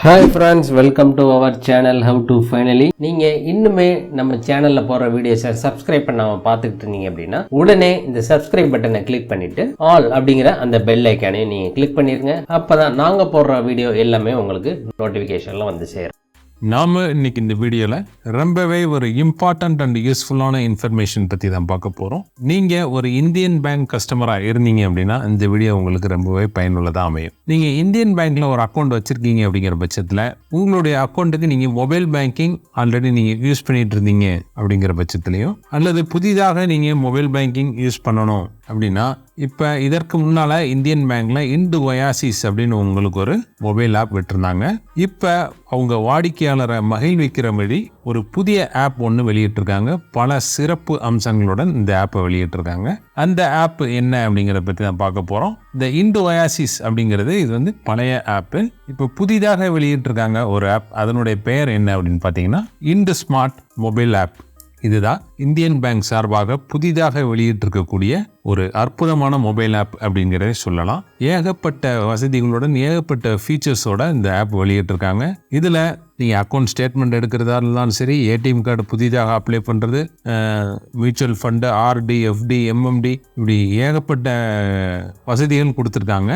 Hi friends, welcome to our channel how to finally. நீங்கள் இன்னுமே நம்ம சேனலில் போகிற வீடியோஸை சப்ஸ்கிரைப் பண்ணாமல் பார்த்துக்கிட்டு இருந்தீங்க அப்படின்னா உடனே இந்த சப்ஸ்கிரைப் பட்டனை கிளிக் பண்ணிவிட்டு ஆல் அப்படிங்கிற அந்த பெல் ஐக்கானையும் நீங்கள் கிளிக் பண்ணிடுங்க. அப்போ தான் நாங்கள் போடுற வீடியோ எல்லாமே உங்களுக்கு நோட்டிஃபிகேஷனில் வந்து சேரும். நாம் இன்னைக்கு இந்த வீடியோவில் ரொம்பவே ஒரு இம்பார்ட்டண்ட் அண்ட் யூஸ்ஃபுல்லான இன்ஃபர்மேஷன் பற்றி தான் பார்க்க போகிறோம். நீங்கள் ஒரு இந்தியன் பேங்க் கஸ்டமராக இருந்தீங்க அப்படின்னா இந்த வீடியோ உங்களுக்கு ரொம்பவே பயனுள்ளதாக அமையும். நீங்கள் இந்தியன் பேங்க்கில் ஒரு அக்கௌண்ட் வச்சுருக்கீங்க அப்படிங்கிற பட்சத்தில் உங்களுடைய அக்கௌண்ட்டுக்கு நீங்கள் மொபைல் பேங்கிங் ஆல்ரெடி நீங்கள் யூஸ் பண்ணிட்டு இருந்தீங்க அப்படிங்கிற பட்சத்துலையும், அல்லது புதிதாக நீங்கள் மொபைல் பேங்கிங் யூஸ் பண்ணணும் அப்படின்னா, இப்போ இதற்கு முன்னால் இந்தியன் பேங்க்கில் இண்டு ஒயாசிஸ் அப்படின்னு உங்களுக்கு ஒரு மொபைல் ஆப் விட்டுருந்தாங்க. இப்போ அவங்க வாடிக்கையாளரை மகிழ்விக்கிற மாதிரி ஒரு புதிய ஆப் ஒன்று வெளியிட்டிருக்காங்க. பல சிறப்பு அம்சங்களுடன் இந்த ஆப்பை வெளியிட்டிருக்காங்க. அந்த ஆப் என்ன அப்படிங்கிறத பற்றி தான் பார்க்க போகிறோம். இந்த இண்டு ஒயாசிஸ் அப்படிங்கிறது இது வந்து பழைய ஆப்பு. இப்போ புதிதாக வெளியிட்டிருக்காங்க ஒரு ஆப். அதனுடைய பெயர் என்ன அப்படின்னு பார்த்தீங்கன்னா இண்ட்ஸ்மார்ட் மொபைல் ஆப். இதுதான் இந்தியன் பேங்க் சார்பாக புதிதாக வெளியிட்டிருக்கக்கூடிய ஒரு அற்புதமான மொபைல் ஆப் அப்படிங்கிறத சொல்லலாம். ஏகப்பட்ட வசதிகளுடன் ஏகப்பட்ட ஃபீச்சர்ஸோட இந்த ஆப் வெளியிட்டிருக்காங்க. இதில் நீங்கள் அக்கௌண்ட் ஸ்டேட்மெண்ட் எடுக்கிறதா இருந்தாலும் சரி, ஏடிஎம் கார்டு புதிதாக அப்ளை பண்ணுறது, mutual fund, RD, FD, MMT, இப்படி ஏகப்பட்ட வசதிகள் கொடுத்துருக்காங்க.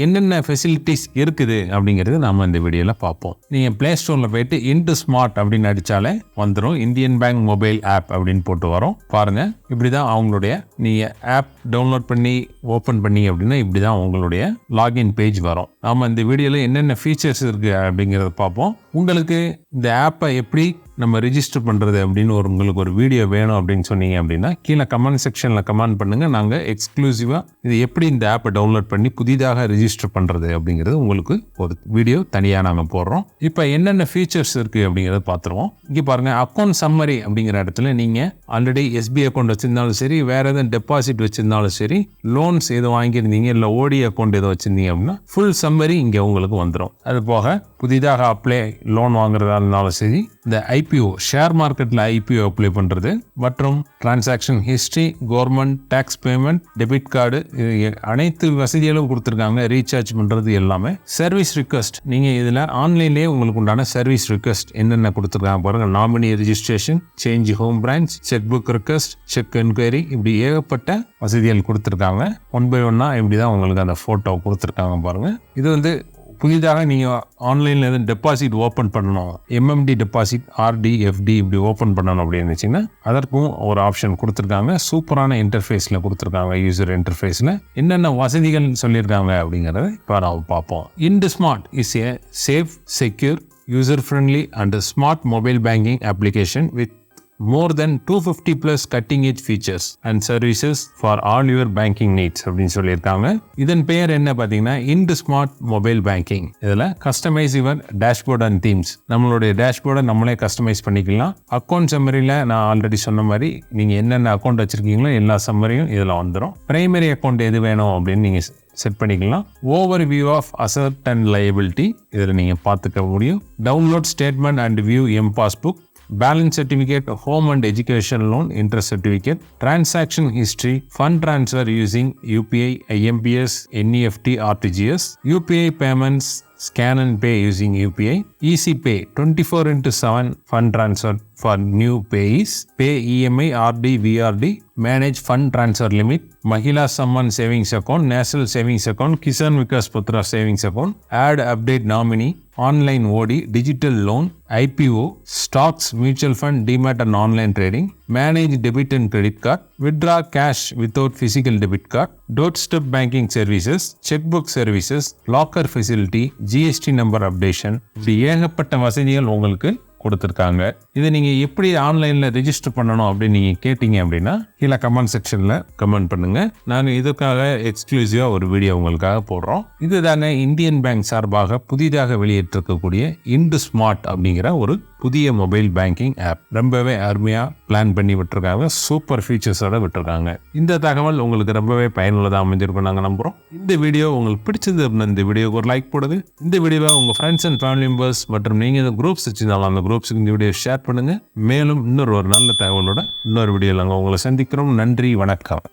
என்னென்ன ஃபெசிலிட்டிஸ் இருக்குது அப்படிங்கிறது நாம் இந்த வீடியோவில் பார்ப்போம். நீங்கள் ப்ளே ஸ்டோரில் போயிட்டு இண்ட்ஸ்மார்ட் அப்படின்னு அடித்தாலே வந்துடும். இந்தியன் பேங்க் மொபைல் ஆப் அப்படின்னு போட்டு வரும். பாருங்கள், இப்படி தான் அவங்களுடைய நீங்கள் ஆப் டவுன்லோட் பண்ணி ஓப்பன் பண்ணி அப்படின்னா இப்படி தான் உங்களுடைய லாகின் பேஜ் வரும். நாம் இந்த வீடியோவில் என்னென்ன ஃபீச்சர்ஸ் இருக்குது அப்படிங்கிறத பார்ப்போம். உங்களுக்கு இந்த ஆப்பை எப்படி நம்ம ரிஜிஸ்டர் பண்ணுறது அப்படின்னு உங்களுக்கு ஒரு வீடியோ வேணும் அப்படின்னு சொன்னீங்க அப்படின்னா கீழே கமெண்ட் செக்ஷனில் கமெண்ட் பண்ணுங்கள். நாங்கள் எக்ஸ்க்ளூசிவாக இது எப்படி இந்த ஆப்பை டவுன்லோட் பண்ணி புதிதாக ரிஜிஸ்டர் பண்ணுறது அப்படிங்கிறது உங்களுக்கு ஒரு வீடியோ தனியாக நாங்கள் போடுறோம். இப்போ என்னென்ன ஃபீச்சர்ஸ் இருக்குது அப்படிங்கிறத பார்த்துருவோம். இங்கே பாருங்கள், அக்கௌண்ட் சம்மரி அப்படிங்கிற இடத்துல நீங்கள் ஆல்ரெடி எஸ்பிஐ அக்கௌண்ட் வச்சுருந்தாலும் சரி, வேறு எதுவும் டெபாசிட் வச்சுருந்தாலும் சரி, லோன்ஸ் எதுவும் வாங்கியிருந்தீங்க, இல்லை ஓடி அக்கௌண்ட் எதுவும் வச்சுருந்தீங்க அப்படின்னா ஃபுல் சம்மரி இங்கே உங்களுக்கு வந்துடும். அது போக புதிதாக அப்ளை லோன் வாங்குறதா இருந்தாலும் சரி, இந்த ஐபிஓ ஷேர் மார்க்கெட்டில் ஐபிஓ அப்ளை பண்ணுறது மற்றும் transaction history, government tax payment, debit card, அனைத்து வசதிகளும் கொடுத்துருக்காங்க. ரீசார்ஜ் பண்ணுறது எல்லாமே. சர்வீஸ் ரிக்வெஸ்ட், நீங்கள் இதில் ஆன்லைன்லேயே உங்களுக்கு உண்டான சர்வீஸ் ரிக்வெஸ்ட் என்னென்ன கொடுத்துருக்காங்க பாருங்கள். Nominee registration, change home branch, check book request, check enquiry, இப்படி ஏகப்பட்ட வசதிகள் கொடுத்துருக்காங்க. ஒன் பை ஒன்னாக இப்படி தான் உங்களுக்கு அந்த ஃபோட்டோ கொடுத்துருக்காங்க பாருங்கள். இது வந்து புதிதாக நீங்கள் ஆன்லைனில் எதுவும் டெபாசிட் ஓப்பன் பண்ணணும், எம்எம்டி டெபாசிட், ஆர்டி, எஃப்டி இப்படி ஓப்பன் பண்ணணும் அப்படின்னு இருந்துச்சுன்னா அதற்கும் ஒரு ஆப்ஷன் கொடுத்துருக்காங்க. சூப்பரான இன்டர்ஃபேஸில் கொடுத்துருக்காங்க. யூசர் இன்டர்ஃபேஸில் என்னென்ன வசதிகள் சொல்லியிருக்காங்க அப்படிங்கிறத இப்போ நாம் பார்ப்போம். IndSmart is a safe, secure, user friendly and smart mobile banking application with more than 250 plus cutting edge features and services for all your banking needs அப்படின்னு சொல்லியிருக்காங்க. இதன் பெயர் என்ன பார்த்தீங்கன்னா இண்ட்ஸ்மார்ட் மொபைல் பேங்கிங். இதில் customise your dashboard and themes, நம்மளுடைய டேஷ்போர்டை நம்மளே கஸ்டமைஸ் பண்ணிக்கலாம். அக்கௌண்ட் சம்மரியில் நான் ஆல்ரெடி சொன்ன மாதிரி நீங்கள் என்னென்ன அக்கௌண்ட் வச்சுருக்கீங்களோ எல்லா சம்மரியும் இதில் வந்துடும். பிரைமரி அக்கௌண்ட் எது வேணும் அப்படின்னு நீங்கள் செட் பண்ணிக்கலாம். Overview of asset and liability இதில் நீங்கள் பார்த்துக்க முடியும். Download statement and view M passbook, balance certificate, home and education loan interest certificate, transaction history, fund transfer using UPI, IMPS, NEFT, RTGS, UPI payments, scan and pay using UPI, easy pay 24/7 fund transfer for new payees, pay EMI, RD, VRD, manage fund transfer limit, Mahila Samman savings account, National savings account, Kisan Vikas Putra savings account, add update nominee, online OD, digital loan, IPO, stocks, mutual fund, demat and online trading, manage debit and credit card, withdraw cash without physical debit card, doorstep banking services, checkbook services, locker facility, GST number updation, இப்படி ஏகப்பட்ட வசதிகள் உங்களுக்கு கொடுத்துருக்காங்க. இதை நீங்கள் எப்படி ஆன்லைனில் register பண்ணணும் அப்படின்னு நீங்கள் கேட்டீங்க அப்படின்னா கீழே கமெண்ட் செக்ஷனில் கமெண்ட் பண்ணுங்கள். நாங்கள் இதற்காக எக்ஸ்க்ளூசிவாக ஒரு வீடியோ உங்களுக்காக போடுறோம். இது தாங்க இந்தியன் பேங்க் சார்பாக புதிதாக வெளியிட்டிருக்கக்கூடிய இண்ட்ஸ்மார்ட் அப்படிங்கிற ஒரு புதிய மொபைல் பேங்கிங் ஆப். ரொம்பவே அருமையாக பிளான் பண்ணி விட்டுருக்காங்க. சூப்பர் ஃபீச்சர்ஸோட விட்டுருக்காங்க. இந்த தகவல் உங்களுக்கு ரொம்பவே பயனுள்ளதாக அமைஞ்சிருக்கும் நாங்கள் நம்புகிறோம். இந்த வீடியோ உங்களுக்கு பிடிச்சது அப்படின்னா இந்த வீடியோக்கு ஒரு லைக் போடுது. இந்த வீடியோவை உங்கள் ஃப்ரெண்ட்ஸ் அண்ட் ஃபேமிலி மெம்பர்ஸ் மற்றும் நீங்கள் இந்த குரூப்ஸ் வச்சுருந்தாலும் அந்த குரூப்ஸுக்கு இந்த வீடியோ ஷேர் பண்ணுங்கள். மேலும் இன்னொரு நல்ல தகவலோட இன்னொரு வீடியோவில் நாங்கள் உங்களை சந்திக்கிறோம். நன்றி, வணக்கம்.